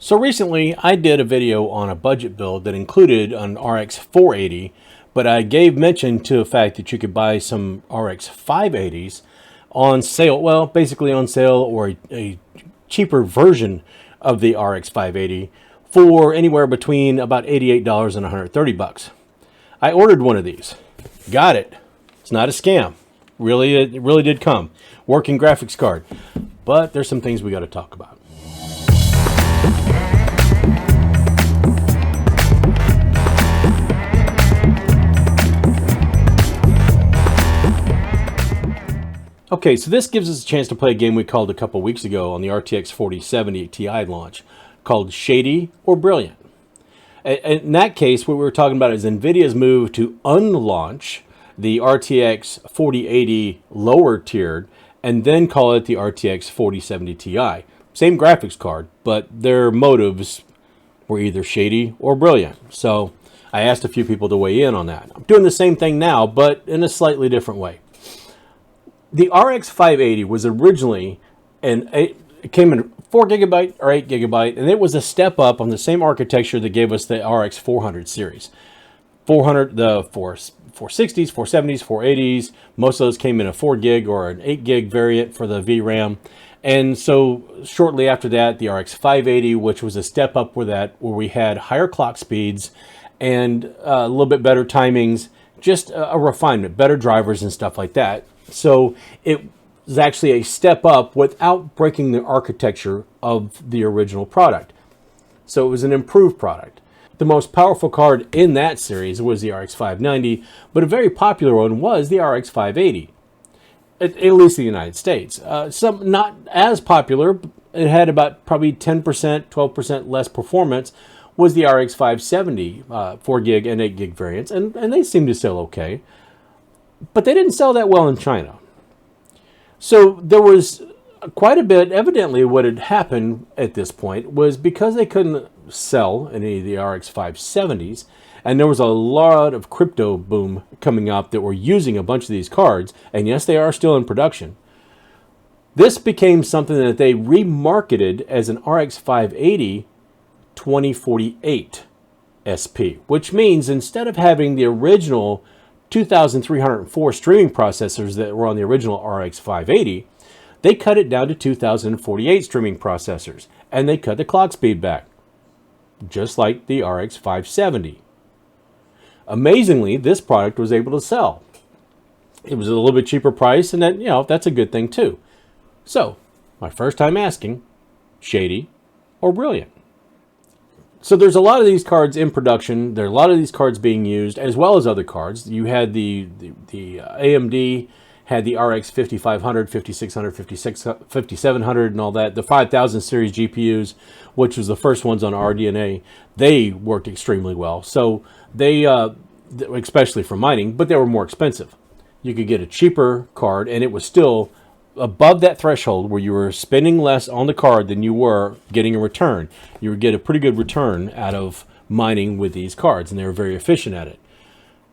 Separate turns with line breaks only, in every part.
So recently I did a video on a budget build that included an RX 480, but I gave mention to the fact that you could buy some RX 580s on sale, well, basically on sale, or a cheaper version of the RX 580 for anywhere between about $88 and $130. I ordered one of these. Got it. It's not a scam. Really, it really did come. Working graphics card. But there's some things we got to talk about. Okay, so this gives us a chance to play a game we called a couple weeks ago on the RTX 4070 Ti launch called Shady or Brilliant. In that case, what we were talking about is NVIDIA's move to unlaunch the RTX 4080 lower tiered and then call it the RTX 4070 Ti. Same graphics card, but their motives were either shady or brilliant. So I asked a few people to weigh in on that. I'm doing the same thing now, but in a slightly different way. The RX 580 was originally, it came in 4 gigabyte or 8 gigabyte, and it was a step up on the same architecture that gave us the RX 400 series. 400, the 460s, 470s, 480s, most of those came in a 4 gig or an 8 gig variant for the VRAM. And so shortly after that, the RX 580, which was a step up with that, where we had higher clock speeds and a little bit better timings, just a refinement, better drivers and stuff like that. So it was actually a step up without breaking the architecture of the original product. So it was an improved product. The most powerful card in that series was the RX 590, but a very popular one was the RX 580, at least in the United States. Some not as popular, it had about probably 10%, 12% less performance, was the RX 570 4 gig and 8 gig variants, and they seemed to sell okay. But they didn't sell that well in China. So there was quite a bit, evidently what had happened at this point was because they couldn't sell any of the RX 570s, and there was a lot of crypto boom coming up that were using a bunch of these cards, and yes, they are still in production. This became something that they remarketed as an RX 580 2048 SP, which means instead of having the original 2,304 streaming processors that were on the original RX 580, they cut it down to 2,048 streaming processors, and they cut the clock speed back, just like the RX 570. Amazingly, this product was able to sell. It was a little bit cheaper price, and that, that's a good thing too. So, my first time asking, shady or brilliant? So there's a lot of these cards in production. There are a lot of these cards being used, as well as other cards. You had the AMD had the RX 5500, 5600, 5700, and all that. The 5000 series GPUs, which was the first ones on RDNA, they worked extremely well. So they, especially for mining, but they were more expensive. You could get a cheaper card, and it was still above that threshold where you were spending less on the card than you were getting a return. You would get a pretty good return out of mining with these cards, and they were very efficient at it.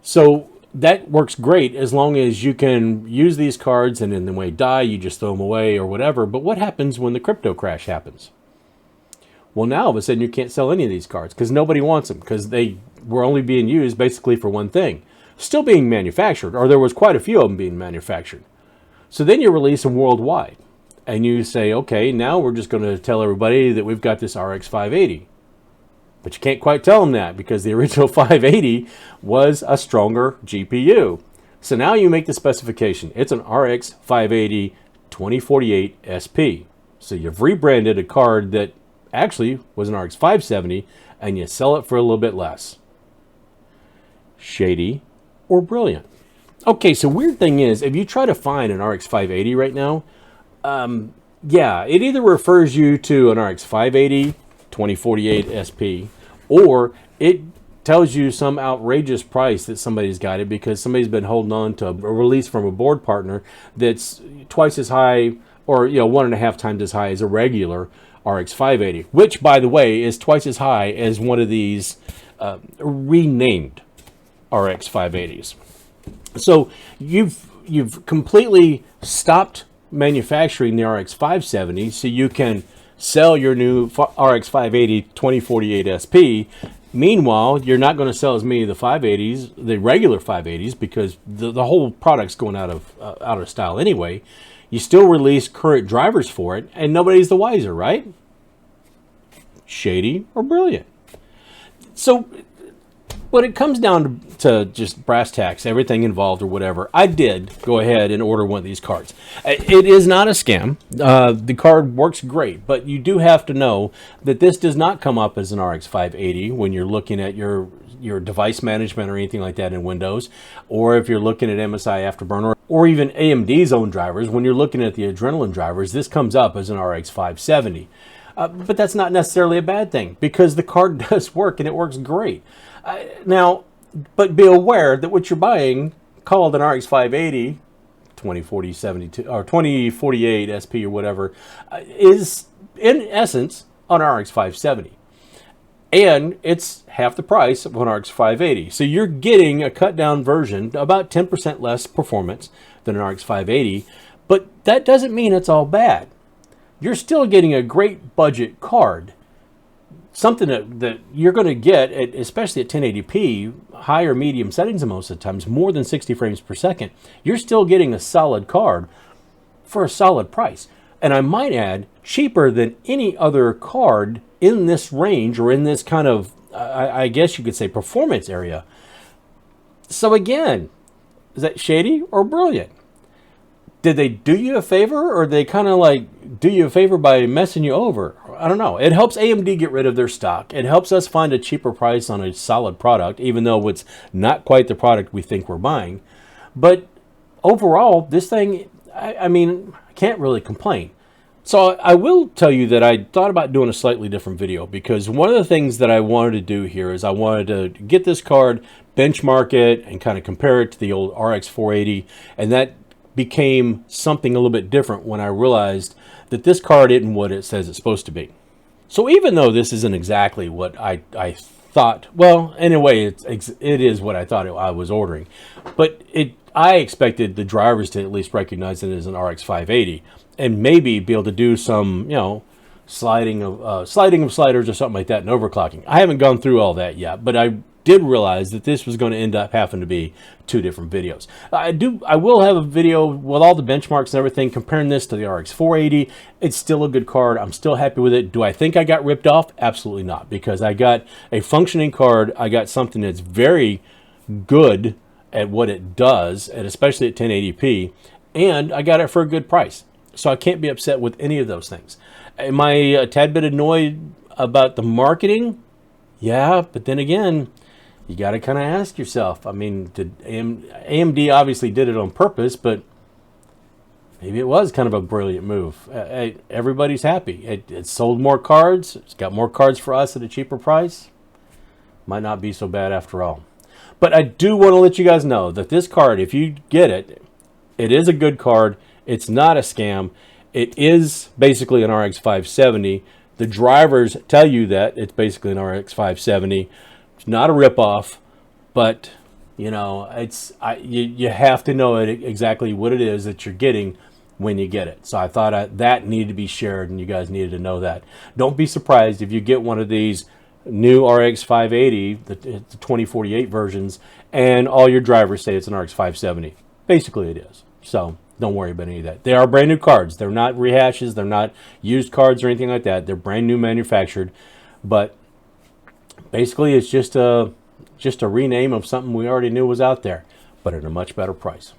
So that works great as long as you can use these cards, and then when they die, you just throw them away or whatever. But what happens when the crypto crash happens? Well, now all of a sudden you can't sell any of these cards because nobody wants them, because they were only being used basically for one thing. Still being manufactured, or there was quite a few of them being manufactured. So then you release them worldwide, and you say, okay, now we're just going to tell everybody that we've got this RX 580. But you can't quite tell them that because the original 580 was a stronger GPU. So now you make the specification. It's an RX 580 2048 SP. So you've rebranded a card that actually was an RX 570, and you sell it for a little bit less. Shady or brilliant? Okay, so weird thing is, if you try to find an RX 580 right now, it either refers you to an RX 580 2048 SP, or it tells you some outrageous price that somebody's got it because somebody's been holding on to a release from a board partner that's twice as high, or 1.5 times as high as a regular RX 580, which, by the way, is twice as high as one of these renamed RX 580s. So you've completely stopped manufacturing the RX 570, so you can sell your new RX 580 2048 SP. Meanwhile, you're not going to sell as many of the 580s, the regular 580s, because the whole product's going out of style anyway. You still release current drivers for it, and nobody's the wiser, right? Shady or brilliant? So when it comes down to just brass tacks, everything involved or whatever, I did go ahead and order one of these cards. It is not a scam. The card works great, but you do have to know that this does not come up as an RX 580 when you're looking at your device management or anything like that in Windows, or if you're looking at MSI Afterburner or even AMD's own drivers. When you're looking at the Adrenaline drivers, this comes up as an RX 570. But that's not necessarily a bad thing, because the card does work and it works great. Now, but be aware that what you're buying, called an RX 580, 2040 72 or 2048 SP or whatever, is in essence an RX 570. And it's half the price of an RX 580. So you're getting a cut down version, about 10% less performance than an RX 580, but that doesn't mean it's all bad. You're still getting a great budget card. Something that you're going to get, especially at 1080p, high or medium settings most of the times, more than 60 frames per second. You're still getting a solid card for a solid price. And I might add, cheaper than any other card in this range, or in this kind of, I guess you could say, performance area. So again, is that shady or brilliant? Did they do you a favor, or they kind of like do you a favor by messing you over? I don't know. It helps AMD get rid of their stock. It helps us find a cheaper price on a solid product, even though it's not quite the product we think we're buying. But overall, this thing, I mean, I can't really complain. So I will tell you that I thought about doing a slightly different video, because one of the things that I wanted to do here is I wanted to get this card, benchmark it, and kind of compare it to the old RX 480, and that became something a little bit different when I realized that this card isn't what it says it's supposed to be. So even though this isn't exactly what I thought, well, in a way, it is what I thought I was ordering, but I expected the drivers to at least recognize it as an RX 580, and maybe be able to do some, sliding of sliders or something like that, and overclocking. I haven't gone through all that yet, but I did realize that this was going to end up having to be two different videos. I will have a video with all the benchmarks and everything, comparing this to the RX 480. It's still a good card. I'm still happy with it. Do I think I got ripped off? Absolutely not, because I got a functioning card. I got something that's very good at what it does, and especially at 1080p, and I got it for a good price. So I can't be upset with any of those things. Am I a tad bit annoyed about the marketing? Yeah, but then again, you got to kind of ask yourself. I mean, AMD obviously did it on purpose, but maybe it was kind of a brilliant move. Everybody's happy. It sold more cards. It's got more cards for us at a cheaper price. Might not be so bad after all. But I do want to let you guys know that this card, if you get it, it is a good card. It's not a scam. It is basically an RX 570. The drivers tell you that it's basically an RX 570. It's not a ripoff, but you have to know exactly what it is that you're getting when you get it. So I thought that needed to be shared, and you guys needed to know that. Don't be surprised if you get one of these new RX 580, the 2048 versions, and all your drivers say it's an RX 570. Basically, it is. So don't worry about any of that. They are brand new cards. They're not rehashes. They're not used cards or anything like that. They're brand new manufactured, but basically it's just a rename of something we already knew was out there, but at a much better price.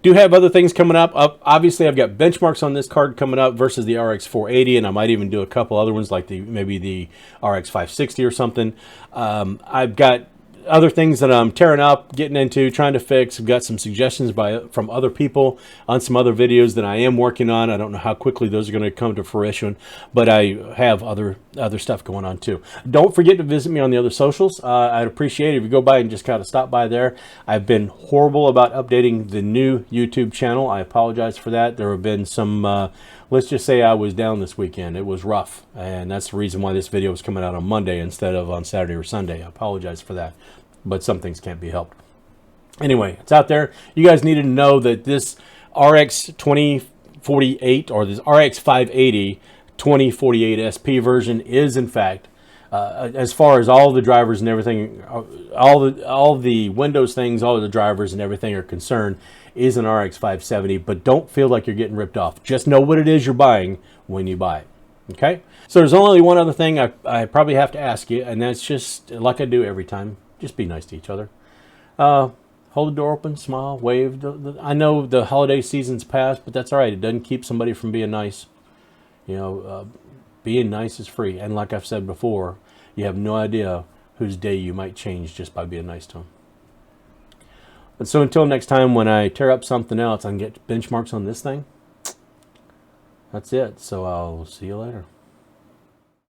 Do have other things coming up. Obviously, I've got benchmarks on this card coming up versus the RX 480, and I might even do a couple other ones like maybe the RX 560 or something. I've got other things that I'm tearing up, getting into, trying to fix. I've got some suggestions from other people on some other videos that I am working on. I don't know how quickly those are going to come to fruition, but I have other stuff going on too. Don't forget to visit me on the other socials. I'd appreciate it if you go by and just kind of stop by there. I've been horrible about updating the new YouTube channel. I apologize for that. There have been some let's just say I was down this weekend. It was rough, and that's the reason why this video is coming out on Monday instead of on Saturday or Sunday. I apologize for that, but some things can't be helped. Anyway, it's out there. You guys needed to know that this RX 2048 or this RX 580 2048 SP version is, in fact, as far as all the drivers and everything, all the Windows things, all of the drivers and everything are concerned, is an RX 570. But don't feel like you're getting ripped off. Just know what it is you're buying when you buy it. Okay? So there's only one other thing I probably have to ask you, and that's just like I do every time. Just be nice to each other. Hold the door open, smile, wave. I know the holiday season's passed, but that's all right. It doesn't keep somebody from being nice. You know, being nice is free. And like I've said before, you have no idea whose day you might change just by being nice to them. But so until next time, when I tear up something else, I can get benchmarks on this thing. That's it. So I'll see you later.